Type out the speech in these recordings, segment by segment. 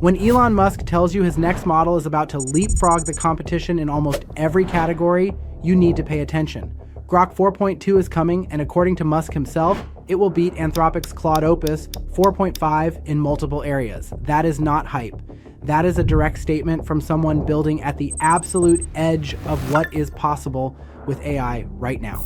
When Elon Musk tells you his next model is about to leapfrog the competition in almost every category, you need to pay attention. Grok 4.2 is coming, and according to Musk himself, it will beat Anthropic's Claude Opus 4.5 in multiple areas. That is not hype. That is a direct statement from someone building at the absolute edge of what is possible with AI right now.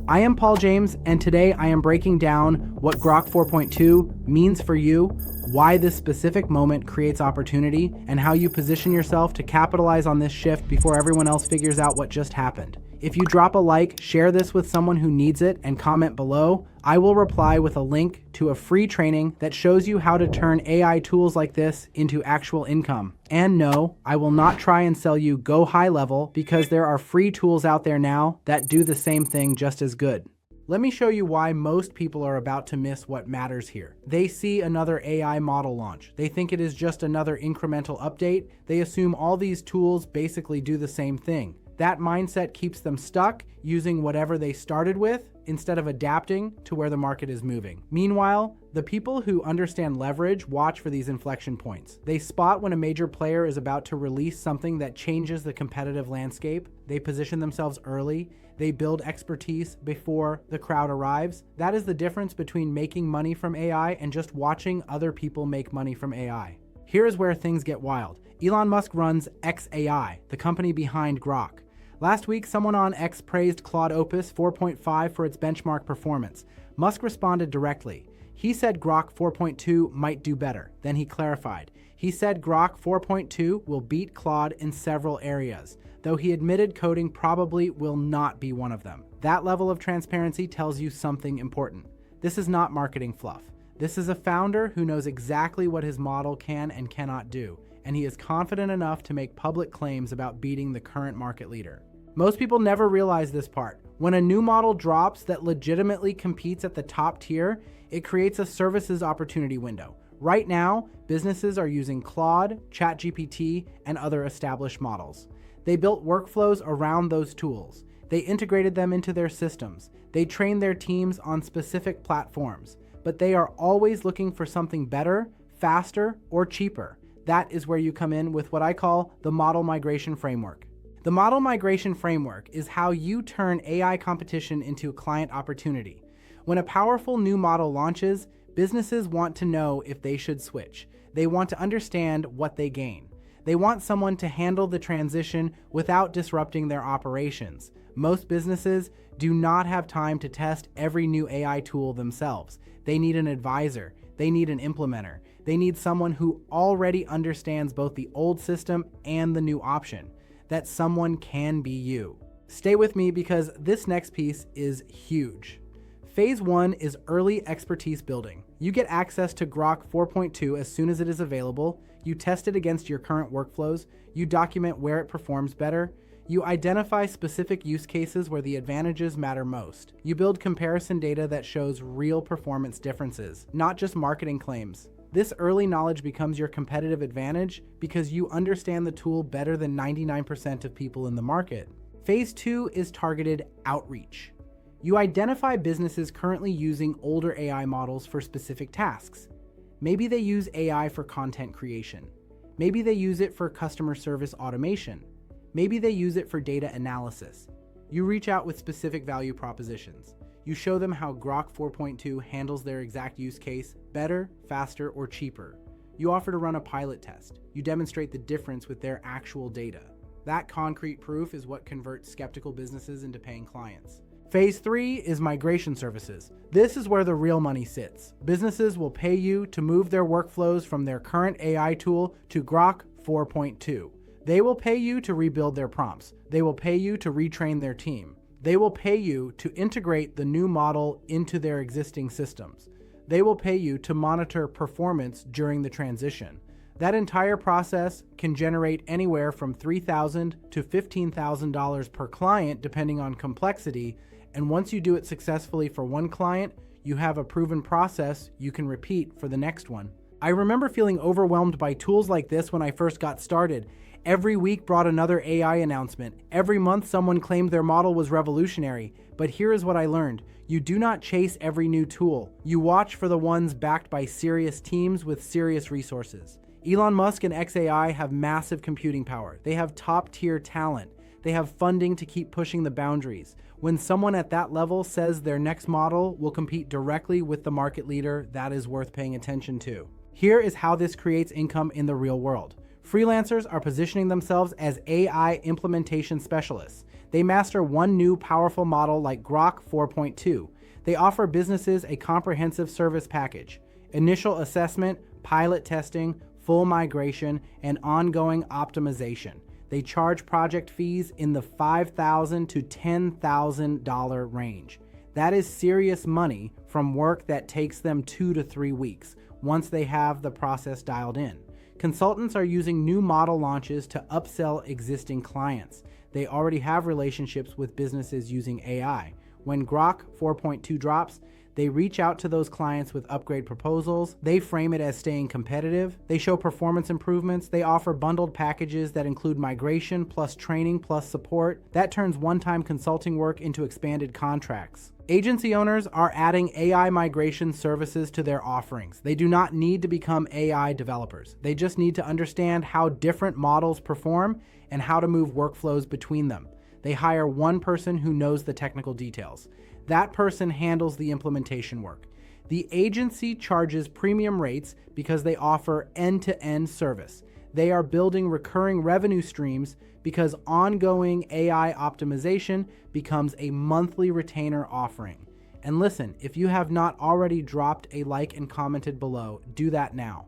I am Paul James, and today I am breaking down what Grok 4.2 means for you, why this specific moment creates opportunity, and how you position yourself to capitalize on this shift before everyone else figures out what just happened. If you drop a like, share this with someone who needs it, and comment below, I will reply with a link to a free training that shows you how to turn AI tools like this into actual income. And no, I will not try and sell you Go High Level because there are free tools out there now that do the same thing just as good. Let me show you why most people are about to miss what matters here. They see another AI model launch. They think it is just another incremental update. They assume all these tools basically do the same thing. That mindset keeps them stuck using whatever they started with instead of adapting to where the market is moving. Meanwhile, the people who understand leverage watch for these inflection points. They spot when a major player is about to release something that changes the competitive landscape. They position themselves early. They build expertise before the crowd arrives. That is the difference between making money from AI and just watching other people make money from AI. Here is where things get wild. Elon Musk runs xAI, the company behind Grok. Last week, someone on X praised Claude Opus 4.5 for its benchmark performance. Musk responded directly. He said Grok 4.2 might do better. Then he clarified. He said Grok 4.2 will beat Claude in several areas, though he admitted coding probably will not be one of them. That level of transparency tells you something important. This is not marketing fluff. This is a founder who knows exactly what his model can and cannot do, and he is confident enough to make public claims about beating the current market leader. Most people never realize this part. When a new model drops that legitimately competes at the top tier, it creates a services opportunity window. Right now, businesses are using Claude, ChatGPT, and other established models. They built workflows around those tools. They integrated them into their systems. They trained their teams on specific platforms. But they are always looking for something better, faster, or cheaper. That is where you come in with what I call the model migration framework. The model migration framework is how you turn AI competition into a client opportunity. When a powerful new model launches, businesses want to know if they should switch. They want to understand what they gain. They want someone to handle the transition without disrupting their operations. Most businesses do not have time to test every new AI tool themselves. They need an advisor. They need an implementer. They need someone who already understands both the old system and the new option. That someone can be you. Stay with me because this next piece is huge. Phase 1 is early expertise building. You get access to Grok 4.2 as soon as it is available. You test it against your current workflows. You document where it performs better. You identify specific use cases where the advantages matter most. You build comparison data that shows real performance differences, not just marketing claims. This early knowledge becomes your competitive advantage because you understand the tool better than 99% of people in the market. Phase 2 is targeted outreach. You identify businesses currently using older AI models for specific tasks. Maybe they use AI for content creation. Maybe they use it for customer service automation. Maybe they use it for data analysis. You reach out with specific value propositions. You show them how Grok 4.2 handles their exact use case better, faster, or cheaper. You offer to run a pilot test. You demonstrate the difference with their actual data. That concrete proof is what converts skeptical businesses into paying clients. Phase 3 is migration services. This is where the real money sits. Businesses will pay you to move their workflows from their current AI tool to Grok 4.2. They will pay you to rebuild their prompts. They will pay you to retrain their team. They will pay you to integrate the new model into their existing systems. They will pay you to monitor performance during the transition. That entire process can generate anywhere from $3,000 to $15,000 per client, depending on complexity. And once you do it successfully for one client, you have a proven process you can repeat for the next one. I remember feeling overwhelmed by tools like this when I first got started. Every week brought another AI announcement. Every month someone claimed their model was revolutionary. But here is what I learned. You do not chase every new tool. You watch for the ones backed by serious teams with serious resources. Elon Musk and XAI have massive computing power. They have top-tier talent. They have funding to keep pushing the boundaries. When someone at that level says their next model will compete directly with the market leader, that is worth paying attention to. Here is how this creates income in the real world. Freelancers are positioning themselves as AI implementation specialists. They master one new powerful model like Grok 4.2. They offer businesses a comprehensive service package: initial assessment, pilot testing, full migration, and ongoing optimization. They charge project fees in the $5,000 to $10,000 range. That is serious money from work that takes them 2 to 3 weeks once they have the process dialed in. Consultants are using new model launches to upsell existing clients. They already have relationships with businesses using AI. When Grok 4.2 drops, they reach out to those clients with upgrade proposals. They frame it as staying competitive. They show performance improvements. They offer bundled packages that include migration plus training plus support. That turns one-time consulting work into expanded contracts. Agency owners are adding AI migration services to their offerings. They do not need to become AI developers. They just need to understand how different models perform and how to move workflows between them. They hire one person who knows the technical details. That person handles the implementation work. The agency charges premium rates because they offer end-to-end service. They are building recurring revenue streams because ongoing AI optimization becomes a monthly retainer offering. And listen, if you have not already dropped a like and commented below, do that now.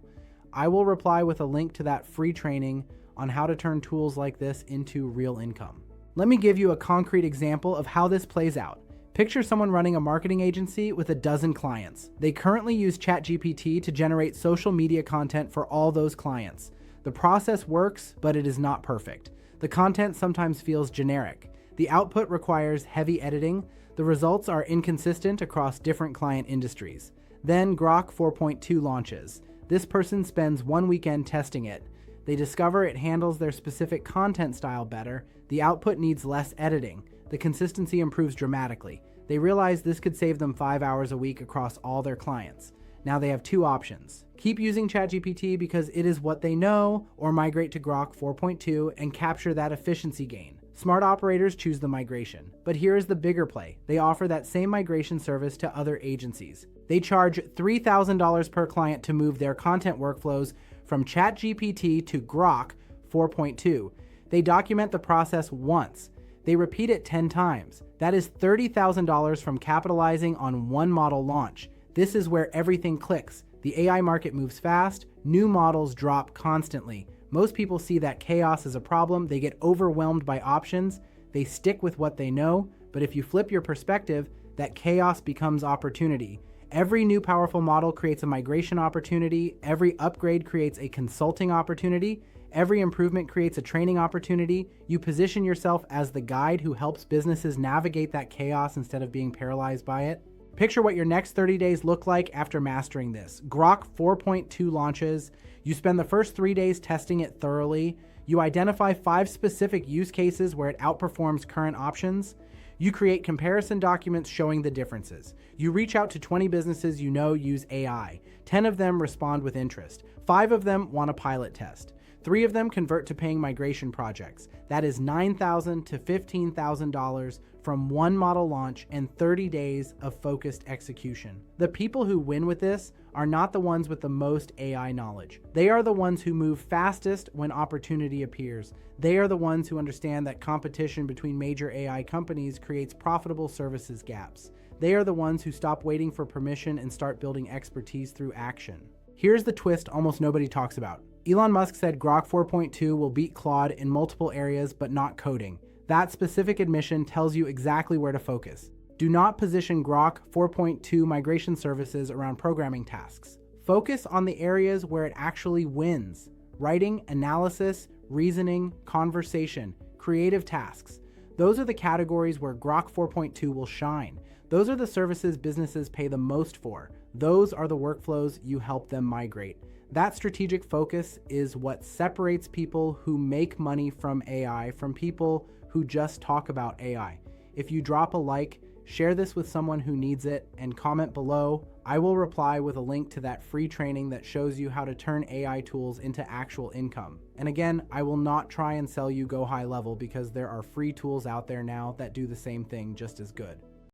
I will reply with a link to that free training on how to turn tools like this into real income. Let me give you a concrete example of how this plays out. Picture someone running a marketing agency with a dozen clients. They currently use ChatGPT to generate social media content for all those clients. The process works, but it is not perfect. The content sometimes feels generic. The output requires heavy editing. The results are inconsistent across different client industries. Then Grok 4.2 launches. This person spends one weekend testing it. They discover it handles their specific content style better. The output needs less editing. The consistency improves dramatically. They realize this could save them 5 hours a week across all their clients. Now they have two options: keep using ChatGPT because it is what they know, or migrate to Grok 4.2 and capture that efficiency gain. Smart operators choose the migration. But here is the bigger play. They offer that same migration service to other agencies. They charge $3,000 per client to move their content workflows from ChatGPT to Grok 4.2. They document the process once. They repeat it 10 times. That is $30,000 from capitalizing on one model launch. This is where everything clicks. The AI market moves fast. New models drop constantly. Most people see that chaos as a problem. They get overwhelmed by options. They stick with what they know. But if you flip your perspective, that chaos becomes opportunity. Every new powerful model creates a migration opportunity. Every upgrade creates a consulting opportunity. Every improvement creates a training opportunity. You position yourself as the guide who helps businesses navigate that chaos instead of being paralyzed by it. Picture what your next 30 days look like after mastering this. Grok 4.2 launches. You spend the first 3 days testing it thoroughly. You identify 5 specific use cases where it outperforms current options. You create comparison documents showing the differences. You reach out to 20 businesses you know use AI. 10 of them respond with interest. 5 of them want a pilot test. 3 of them convert to paying migration projects. That is $9,000 to $15,000 from one model launch and 30 days of focused execution. The people who win with this are not the ones with the most AI knowledge. They are the ones who move fastest when opportunity appears. They are the ones who understand that competition between major AI companies creates profitable services gaps. They are the ones who stop waiting for permission and start building expertise through action. Here's the twist almost nobody talks about. Elon Musk said Grok 4.2 will beat Claude in multiple areas, but not coding. That specific admission tells you exactly where to focus. Do not position Grok 4.2 migration services around programming tasks. Focus on the areas where it actually wins: writing, analysis, reasoning, conversation, creative tasks. Those are the categories where Grok 4.2 will shine. Those are the services businesses pay the most for. Those are the workflows you help them migrate. That strategic focus is what separates people who make money from AI from people who just talk about AI. If you drop a like, Share this with someone who needs it and comment below. I will reply with a link to that free training that shows you how to turn AI tools into actual income. And again, I will not try and sell you Go High Level because there are free tools out there now that do the same thing just as good.